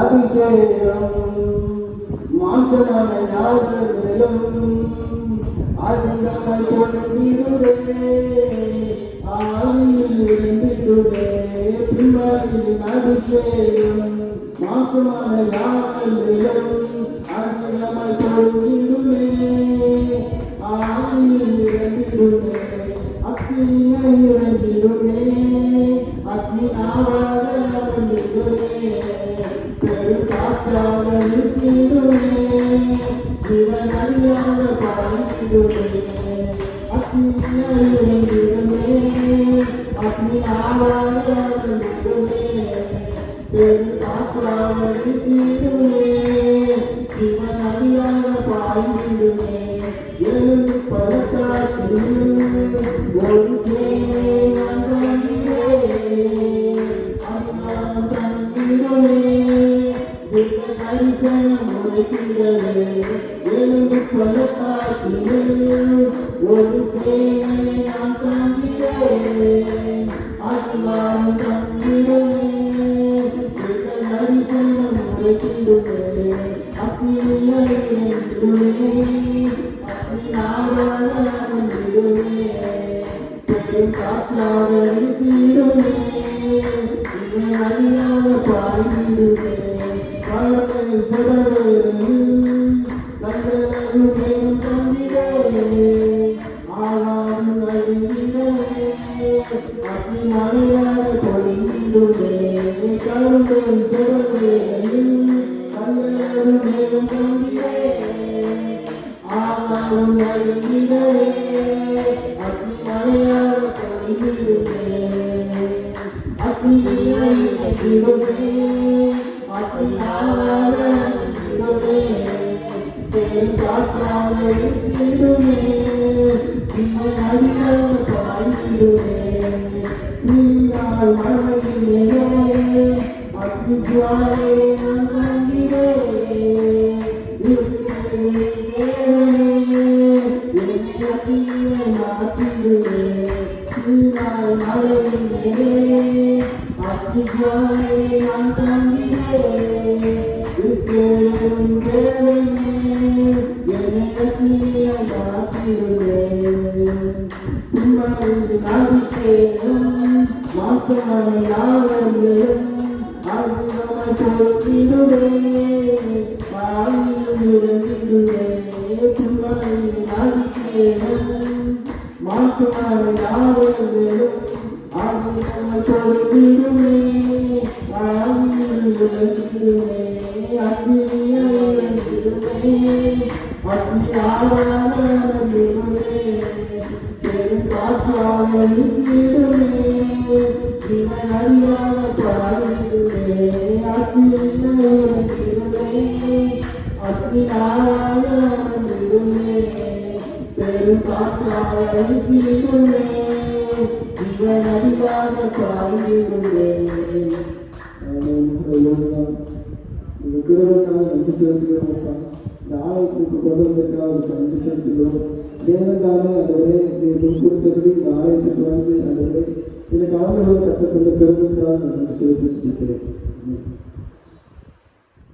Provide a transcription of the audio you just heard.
அபிஷேகம் மாசமான யாவர்களும் அதிகமாய் கொண்டிடுவே ஆவியில் இருந்திடுவே பின்பாரின் அபிஷேகம் மாசமான யாவர்களும் அதிகமாய் கொண்டிடுவே ஆவியில் இருந்திடுவே அக்னியை இறங்கிடுவே அக்னி ஆவாரிடுவே பெருங்காற்றாக வீசிடுவே ஜீவனடியாக பாய்ந்திடுவே அக்னியை இறங்கிடுவே அக்னி ஆவாரிடுவே பெருங்காற்றாக வீசிடுவே ஜீவனடியாக பாய்ந்திடுவே எழுந்து பழக்காற்றில் ஒரு சேவை தரிசனம் உரைக்கிறது எழுந்து பழக்காற்றில் ஒரு சேவை நான் காண்கிறேன் ஆத்மாவும் தந்திடுவேன் தரிசனம் உரைக்கிடுவேன் அக்னியை காற்றாக வீசிடுவே அடியாக பாய்ந்திடுவே காலத்தில் சுடவே கண்டது மேலும் தந்திரே ஆகாது அழிந்திடவே அக்னி மழையாக பொழிந்திடுவே கரும்பில் சுடவே கண்டது மேலும் தந்திரே ஆகாது அழிந்திடவே அக்னி மழையாக பொழிந்திடுவே அக்னியை அழிந்திடுவே காற்றாக வீசிடுவே ஜீவனடியாக பாய்ந்திடுவே சீராய் மழையிலே அக்னி ஜுவாலை நான் காண்கிறேன் மாற்றிடுவே சீராய் மழையிலே அக்னி ஜுவாலை நான் காண்கிறேன் அபிஷேகம் மாசமான யாவர்களும் அதிகமாய் பொறுத்திடுவே ஆவியில் இறங்கிடுவே அபிஷேகம் மாசமான யாவர்களும் அதிகமாய் பொறுத்திடுவே ஆவியில் இறங்கிடுவே அக்னியை இறங்கிடுவே அக்னி ஆவாரிடுவே பெருங்காற்றாக வீசிடுவே ஜீவனடியாக பாய்ந்திடுவே அக்னியை இறங்கிடுவே அக்னி ஆவாரிடுவே பெருங்காற்றாக வீசிடுவே ஜீவனடியாக பாய்ந்திடுவே நன்றி செலுத்துகிறோம். நாளைக்கு கொண்டு வந்திருக்காக நன்றி செலுத்துகிறோம். தேவன் தானே அதோடய கொடுத்தபடி ஆலயத்துக்கு வந்து அதோட இதை கலந்து கற்றுக்கொண்டு பெருமைக்காக நன்றி செலுத்திக்கிறேன்.